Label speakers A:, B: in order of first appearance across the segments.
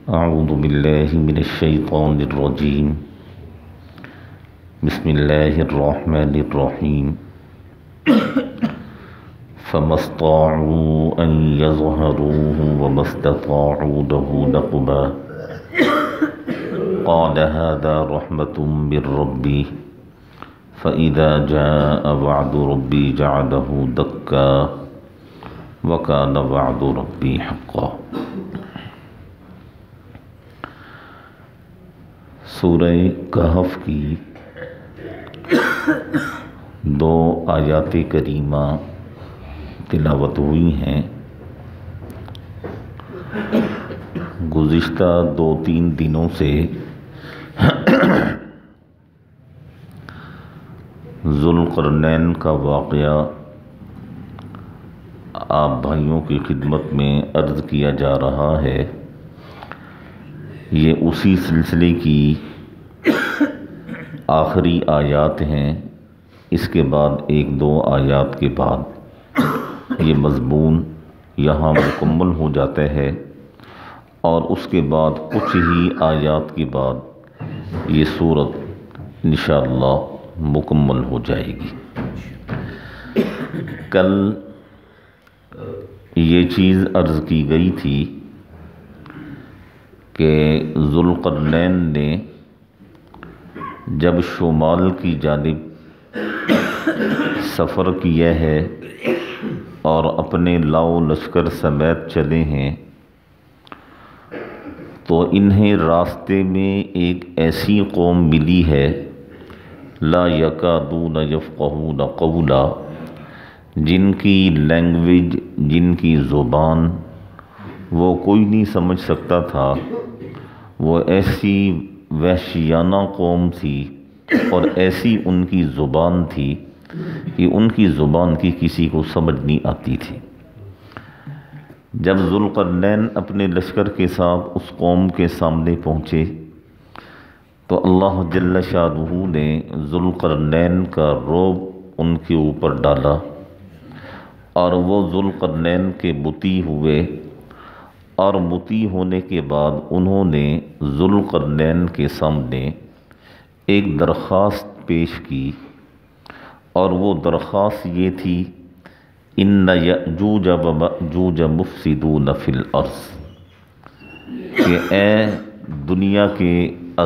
A: أعوذ بالله من الشيطان الرجيم. بسم الله الرحمن الرحيم. فما استطاعوا أن يظهروه وما استطاعوا له نقبا. قال هذا رحمة من ربي فإذا جاء وعد ربي جعله دكا وكان وعد ربي حقا. سورہ کہف کی 2 آیات کریمہ تلاوت ہوئی ہیں. گزشتہ 2-3 دنوں سے ذوالقرنین کا واقعہ آپ بھائیوں کی خدمت میں عرض کیا جا رہا ہے. یہ اسی سلسلے کی آخری آیات ہیں. اس کے بعد 1-2 آیات کے بعد یہ مضمون یہاں مکمل ہو جاتا ہے اور اس کے بعد کچھ ہی آیات کے بعد یہ صورت انشاءاللہ مکمل ہو جائے گی. کل یہ چیز عرض کی گئی تھی کہ ذوالقرنین نے جب شمال کی جانب سفر کیا ہے اور اپنے لاؤ لشکر سمیت چلے ہیں تو انہیں راستے میں ایک ایسی قوم ملی ہے لا یکادون یفقہون قولا، جن کی لینگویج، جن کی زبان وہ کوئی نہیں سمجھ سکتا تھا. وہ ایسی وحشیانہ قوم تھی اور ایسی ان کی زبان تھی کہ ان کی زبان کی کسی کو سمجھ نہیں آتی تھی. جب ذوالقرنین اپنے لشکر کے ساتھ اس قوم کے سامنے پہنچے تو اللہ جل شانہ نے ذوالقرنین کا رعب ان کے اوپر ڈالا اور وہ ذوالقرنین کے مطیع ہوئے. اور مطیع ہونے کے بعد انہوں نے ذوالقرنین کے سامنے ایک درخواست پیش کی اور وہ درخواست یہ تھی ان یأجوج ومأجوج مفسدون فی الارض، کہ اے دنیا کے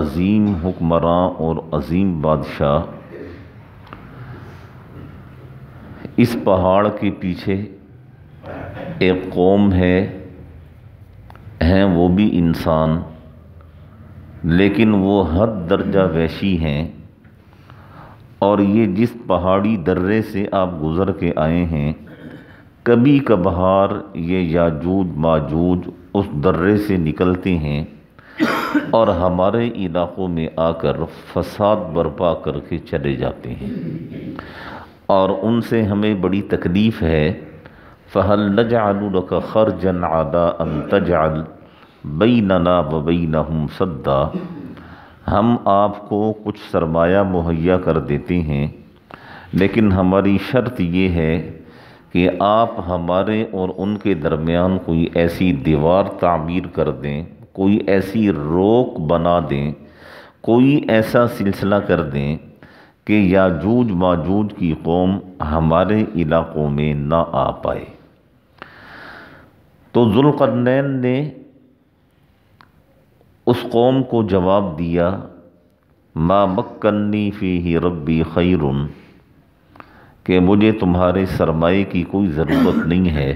A: عظیم حکمراں اور عظیم بادشاہ، اس پہاڑ کے پیچھے ایک قوم ہیں وہ بھی انسان، لیکن وہ حد درجہ وحشی ہیں. اور یہ جس پہاڑی درے سے آپ گزر کے آئے ہیں کبھی کبھار یہ یاجوج ماجوج اس درے سے نکلتے ہیں اور ہمارے علاقوں میں آ کر فساد برپا کر کے چلے جاتے ہیں اور ان سے ہمیں بڑی تکلیف ہے. فَهَلْ نَجْعَلُ لَكَ خَرْجًا عَلَىٰ أَن تَجْعَلْ بَيْنَنَا وَبَيْنَهُمْ سَدًّا، ہم آپ کو کچھ سرمایہ مہیا کر دیتے ہیں لیکن ہماری شرط یہ ہے کہ آپ ہمارے اور ان کے درمیان کوئی ایسی دیوار تعمیر کر دیں، کوئی ایسی روک بنا دیں، کوئی ایسا سلسلہ کر دیں کہ یاجوج ماجوج کی قوم ہمارے علاقوں میں نہ آ پائے. تو ذوالقرنین نے اس قوم کو جواب دیا ما مکنی فیہ ربی خیر، کہ مجھے تمہارے سرمایے کی کوئی ضرورت نہیں ہے،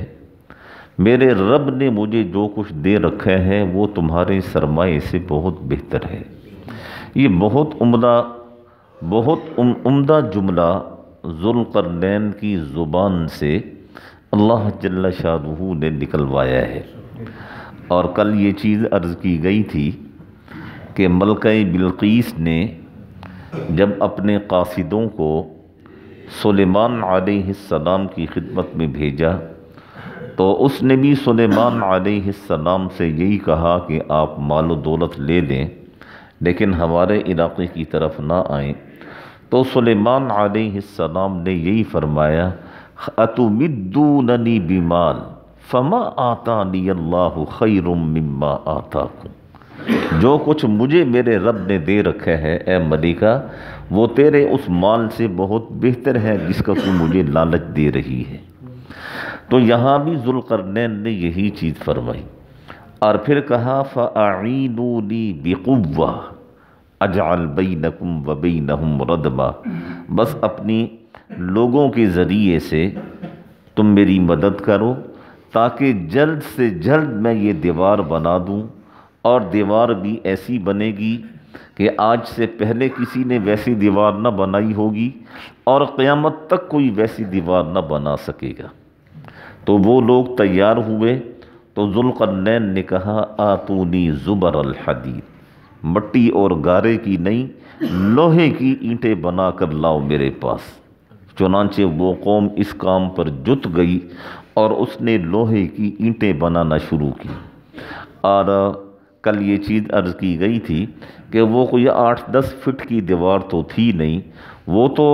A: میرے رب نے مجھے جو کچھ دے رکھا ہے وہ تمہارے سرمایے سے بہت بہتر ہے. یہ بہت عمدہ جملہ ذوالقرنین کی زبان سے اللہ جل شانہ نے نکلوایا ہے. اور کل یہ چیز عرض کی گئی تھی کہ ملکہ بلقیس نے جب اپنے قاصدوں کو سلیمان علیہ السلام کی خدمت میں بھیجا تو اس نے بھی سلیمان علیہ السلام سے یہی کہا کہ آپ مال و دولت لے لیں لیکن ہمارے علاقے کی طرف نہ آئیں. تو سلیمان علیہ السلام نے یہی فرمایا اتمدوننی بمال فما آتانی اللہ خیر مما آتاکم، جو کچھ مجھے میرے رب نے دے رکھا ہے اے ملکہ، وہ تیرے اس مال سے بہت بہتر ہے جس کا تو مجھے لالچ دے رہی ہے۔ تو یہاں بھی ذوالقرنین نے یہی چیز فرمائی، اور پھر کہا فَأَعِينُونِي بِقُوَّةٍ اجعل بینکم و بینہم ردما، بس اپنی لوگوں کے ذریعے سے تم میری مدد کرو تاکہ جلد سے جلد میں یہ دیوار بنا دوں، اور دیوار بھی ایسی بنے گی کہ آج سے پہلے کسی نے ویسی دیوار نہ بنائی ہوگی اور قیامت تک کوئی ویسی دیوار نہ بنا سکے گا۔ تو وہ لوگ تیار ہوئے، تو ذوالقرنین نے کہا آتونی زبر الحدید، مٹی اور گارے کی نہیں، لوہے کی اینٹیں بنا کر لاؤ میرے پاس۔ چنانچہ وہ قوم اس کام پر جت گئی اور اس نے لوہے کی اینٹیں بنانا شروع کی۔ اور کل یہ چیز عرض کی گئی تھی کہ وہ کوئی 8-10 فٹ کی دیوار تو تھی نہیں، وہ تو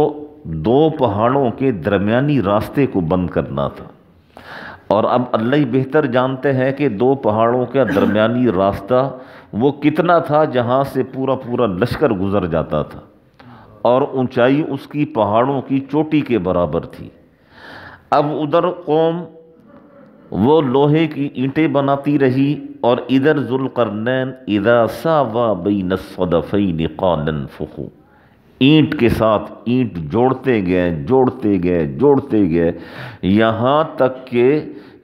A: 2 پہاڑوں کے درمیانی راستے کو بند کرنا تھا۔ اور اب اللہ ہی بہتر جانتے ہیں کہ 2 پہاڑوں کا درمیانی راستہ وہ کتنا تھا جہاں سے پورا پورا لشکر گزر جاتا تھا، اور اونچائی اس کی پہاڑوں کی چوٹی کے برابر تھی۔ اب ادھر قوم وہ لوہے کی اینٹیں بناتی رہی، اور ادھر ذوالقرنین اذا ساوى بین الصدفین قال انفخوا، اینٹ کے ساتھ اینٹ جوڑتے گئے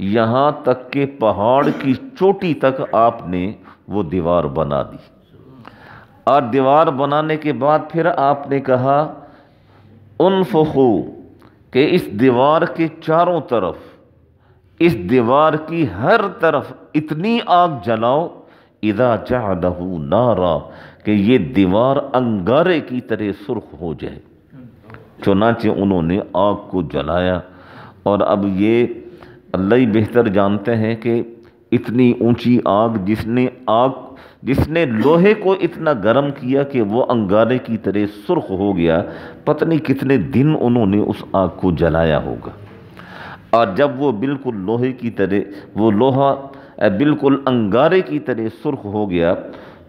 A: یہاں تک کہ پہاڑ کی چوٹی تک آپ نے وہ دیوار بنا دی۔ اور دیوار بنانے کے بعد پھر آپ نے کہا انفخوا، کہ اس دیوار کے چاروں طرف، اس دیوار کی ہر طرف اتنی آگ جلاؤ اذا جعلہ نارا، کہ یہ دیوار انگارے کی طرح سرخ ہو جائے۔ چنانچہ انہوں نے آگ کو جلایا، اور اب یہ اللہ ہی بہتر جانتے ہیں کہ اتنی اونچی آگ جس نے لوہے کو اتنا گرم کیا کہ وہ انگارے کی طرح سرخ ہو گیا، پتہ نہیں کتنے دن انہوں نے اس آگ کو جلایا ہوگا۔ اور جب وہ بالکل لوہے کی طرح، وہ لوہا بالکل انگارے کی طرح سرخ ہو گیا،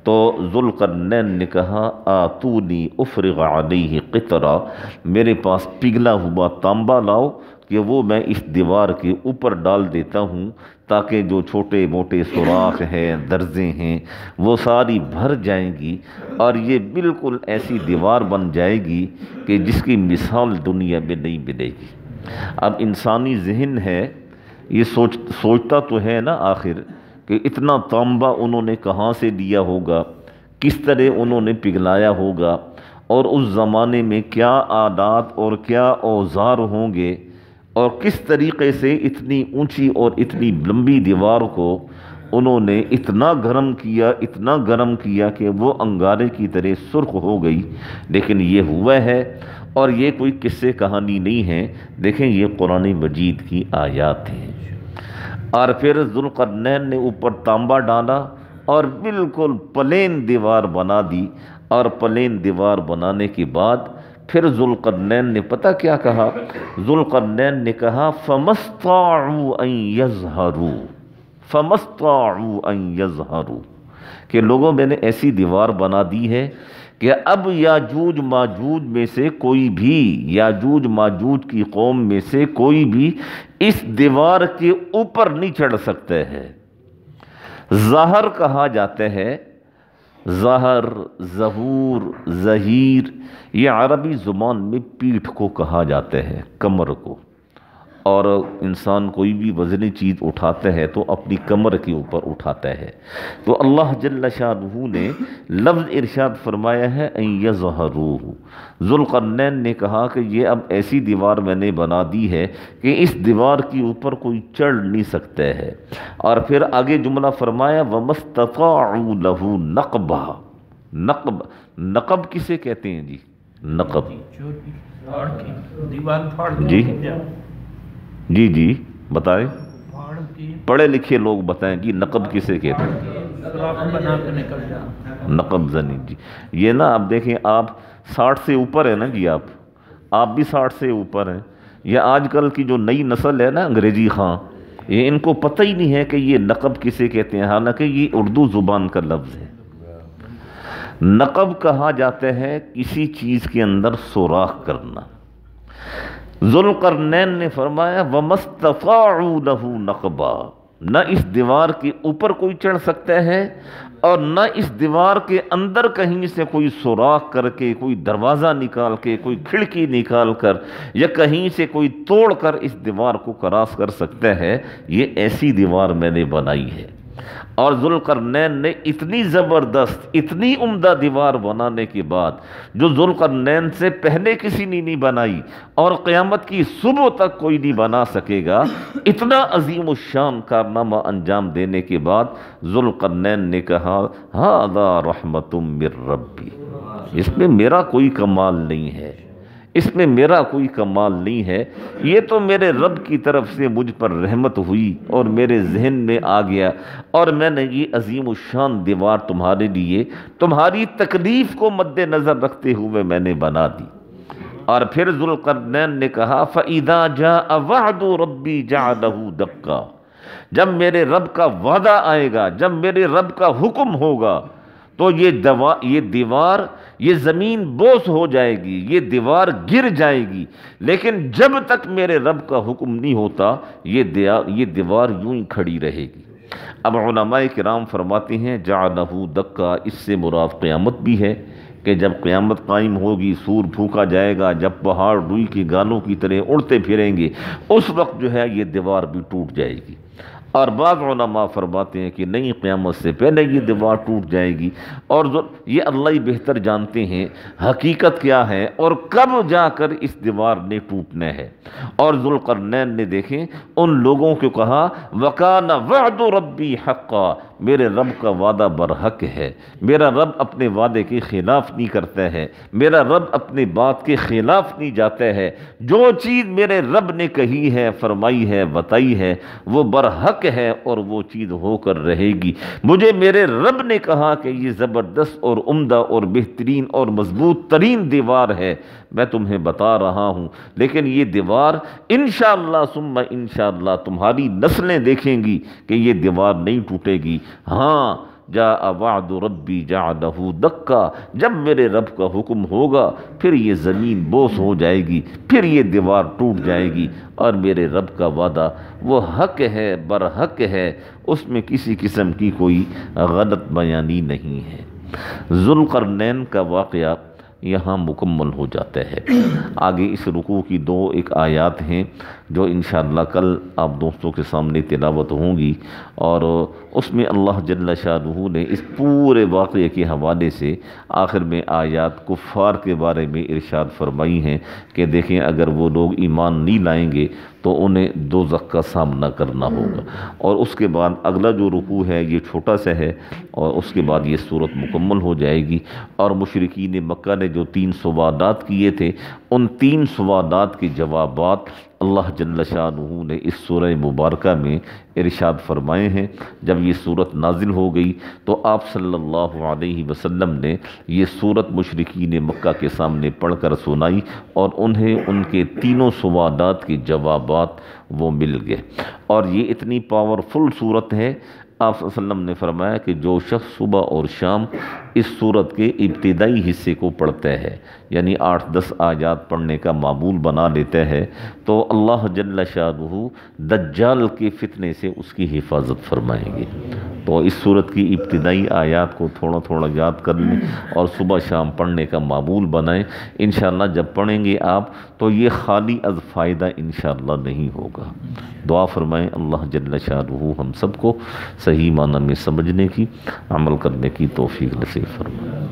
A: تو ذوالقرنین نے کہا آتونی افرغ علیہ قطرہ، میرے پاس پگھلا ہوا تانبا لاؤ کہ وہ میں اس دیوار کے اوپر ڈال دیتا ہوں، تاکہ جو چھوٹے موٹے سوراخ ہیں، درزیں ہیں، وہ ساری بھر جائیں گی، اور یہ بالکل ایسی دیوار بن جائے گی کہ جس کی مثال دنیا میں نہیں ملے گی۔ اب انسانی ذہن ہے، یہ سوچتا تو ہے نا آخر کہ اتنا تانبا انہوں نے کہاں سے لیا ہوگا، کس طرح انہوں نے پگھلایا ہوگا، اور اس زمانے میں کیا آلات اور کیا اوزار ہوں گے، اور کس طریقے سے اتنی اونچی اور اتنی لمبی دیوار کو انہوں نے اتنا گرم کیا کہ وہ انگارے کی طرح سرخ ہو گئی۔ لیکن یہ ہوا ہے، اور یہ کوئی قصے کہانی نہیں ہے، دیکھیں یہ قرآن مجید کی آیات ہیں۔ اور پھر ذوالقرنین نے اوپر تانبا ڈالا اور بالکل پلین دیوار بنا دی، اور پلین دیوار بنانے کے بعد پھر ذوالقرنین نے پتہ کیا کہا؟ ذوالقرنین نے کہا فَمَسْطَاعُوا أَن يَظْهَرُوا، کہ لوگوں میں نے ایسی دیوار بنا دی ہے کہ اب یاجوج ماجوج میں سے کوئی بھی، یاجوج ماجوج کی قوم میں سے کوئی بھی اس دیوار کے اوپر نہیں چڑھ سکتے ہے۔ ظہر کہا جاتا ہے، ظہر، ظہور، ظہیر، یہ عربی زبان میں پیٹھ کو کہا جاتا ہے، کمر کو۔ اور انسان کوئی بھی وزنی چیز اٹھاتا ہے تو اپنی کمر کے اوپر اٹھاتا ہے۔ تو اللہ جل شانہ نے لفظ ارشاد فرمایا ہے ان یظہروہ۔ ذوالقرنین نے کہا کہ یہ اب ایسی دیوار میں نے بنا دی ہے کہ اس دیوار کے اوپر کوئی چڑھ نہیں سکتا ہے۔ اور پھر آگے جملہ فرمایا وَمَسْتَطَاعُوا لَهُ نَقْبًا۔ نقب کسے کہتے ہیں جی؟ نقب جی بتائیں، پڑھے لکھے لوگ بتائیں جی نقب کسے کہتے ہیں؟ نقب زنی جی، یہ نا اب دیکھیں آپ 60 سے اوپر ہے نا جی، آپ بھی 60 سے اوپر ہیں۔ یہ آج کل کی جو نئی نسل ہے نا انگریزی خاں، یہ ان کو پتہ ہی نہیں ہے کہ یہ نقب کسے کہتے ہیں، حالانکہ یہ اردو زبان کا لفظ ہے۔ نقب کہا جاتا ہے کسی چیز کے اندر سوراخ کرنا۔ ذوالقرنین نے فرمایا وَمَا اسْتَطَاعُوا لَهُ نَقْبًا، نہ اس دیوار کے اوپر کوئی چڑھ سکتا ہے اور نہ اس دیوار کے اندر کہیں سے کوئی سوراخ کر کے، کوئی دروازہ نکال کے، کوئی کھڑکی نکال کر یا کہیں سے کوئی توڑ کر اس دیوار کو کراس کر سکتا ہے۔ یہ ایسی دیوار میں نے بنائی ہے۔ اور ذوالقرنین نے اتنی زبردست، اتنی عمدہ دیوار بنانے کے بعد جو ذوالقرنین سے پہلے کسی نے نہیں بنائی اور قیامت کی صبح تک کوئی نہیں بنا سکے گا، اتنا عظیم الشان کارنامہ انجام دینے کے بعد ذوالقرنین نے کہا ھذا رحمت من ربی، اس میں میرا کوئی کمال نہیں ہے، اس میں میرا کوئی کمال نہیں ہے، یہ تو میرے رب کی طرف سے مجھ پر رحمت ہوئی اور میرے ذہن میں آ گیا اور میں نے یہ عظیم الشان دیوار تمہارے لیے، تمہاری تکلیف کو مد نظر رکھتے ہوئے میں نے بنا دی۔ اور پھر ذوالقرنین نے کہا فَإِذَا جَاءَ وَعْدُ رَبِّي جَعَلَهُ دَكَّا، جب میرے رب کا وعدہ آئے گا، جب میرے رب کا حکم ہوگا تو یہ دیوار، یہ زمین بوس ہو جائے گی، یہ دیوار گر جائے گی، لیکن جب تک میرے رب کا حکم نہیں ہوتا یہ دیوار یوں ہی کھڑی رہے گی۔ اب علماء کرام فرماتے ہیں جعلہ دکا، اس سے مراد قیامت بھی ہے کہ جب قیامت قائم ہوگی، سور پھونکا جائے گا، جب پہاڑ روئی کے گالوں کی طرح اڑتے پھریں گے، اس وقت جو ہے یہ دیوار بھی ٹوٹ جائے گی۔ اور بعض علماء فرماتے ہیں کہ نہیں، قیامت سے پہلے یہ دیوار ٹوٹ جائے گی، اور یہ اللہ ہی بہتر جانتے ہیں حقیقت کیا ہے اور کب جا کر اس دیوار نے ٹوٹنا ہے۔ اور ذوالقرنین نے دیکھیں ان لوگوں کو کہا وَكَانَ وَعْدُ رَبِّي حَقًّا، میرے رب کا وعدہ برحق ہے، میرا رب اپنے وعدے کے خلاف نہیں کرتا ہے، میرا رب اپنے بات کے خلاف نہیں جاتا ہے، جو چیز میرے رب نے کہی ہے، فرمائی ہے، بتائی ہے، وہ برحق ہے اور وہ چیز ہو کر رہے گی۔ مجھے میرے رب نے کہا کہ یہ زبردست اور عمدہ اور بہترین اور مضبوط ترین دیوار ہے، میں تمہیں بتا رہا ہوں، لیکن یہ دیوار انشاءاللہ ثم انشاءاللہ تمہاری نسلیں دیکھیں گی کہ یہ دیوار نہیں ٹوٹے گی۔ ہاں جاء وعد ربی جعلہ دکا، جب میرے رب کا حکم ہوگا پھر یہ زمین بوس ہو جائے گی، پھر یہ دیوار ٹوٹ جائے گی، اور میرے رب کا وعدہ وہ حق ہے، برحق ہے، اس میں کسی قسم کی کوئی غلط بیانی نہیں ہے۔ ذوالقرنین کا واقعہ یہاں مکمل ہو جاتا ہے۔ آگے اس رکوع کی ایک آیات ہیں جو انشاءاللہ کل آپ دوستوں کے سامنے تلاوت ہوں گی، اور اس میں اللہ جل شانہ نے اس پورے واقعے کے حوالے سے آخر میں آیات کفار کے بارے میں ارشاد فرمائی ہیں کہ دیکھیں اگر وہ لوگ ایمان نہیں لائیں گے تو انہیں دوزخ کا سامنا کرنا ہوگا۔ اور اس کے بعد اگلا جو رکوع ہے یہ چھوٹا سا ہے، اور اس کے بعد یہ صورت مکمل ہو جائے گی، اور مشرکین مکہ نے جو 3 سوالات کیے تھے ان 3 سوالات کے جوابات اللہ جل شانہ نے اس سورہ مبارکہ میں ارشاد فرمائے ہیں۔ جب یہ صورت نازل ہو گئی تو آپ صلی اللہ علیہ وسلم نے یہ صورت مشرکین مکہ کے سامنے پڑھ کر سنائی، اور انہیں ان کے 3 سوالات کے جوابات وہ مل گئے۔ اور یہ اتنی پاورفل صورت ہے، آپ صلی اللہ علیہ وسلم نے فرمایا کہ جو شخص صبح اور شام اس صورت کے ابتدائی حصے کو پڑھتا ہے، یعنی 8-10 آیات پڑھنے کا معمول بنا لیتا ہے، تو اللہ جل شانہ دجال کے فتنے سے اس کی حفاظت فرمائیں گے۔ تو اس صورت کی ابتدائی آیات کو تھوڑا تھوڑا یاد کر لیں اور صبح شام پڑھنے کا معمول بنائیں۔ انشاءاللہ جب پڑھیں گے آپ تو یہ خالی از فائدہ انشاءاللہ نہیں ہوگا۔ دعا فرمائیں اللہ جل شانہ ہم سب کو صحیح معنی میں سمجھنے کی، عمل کرنے کی توفیق نصیب فرمائے۔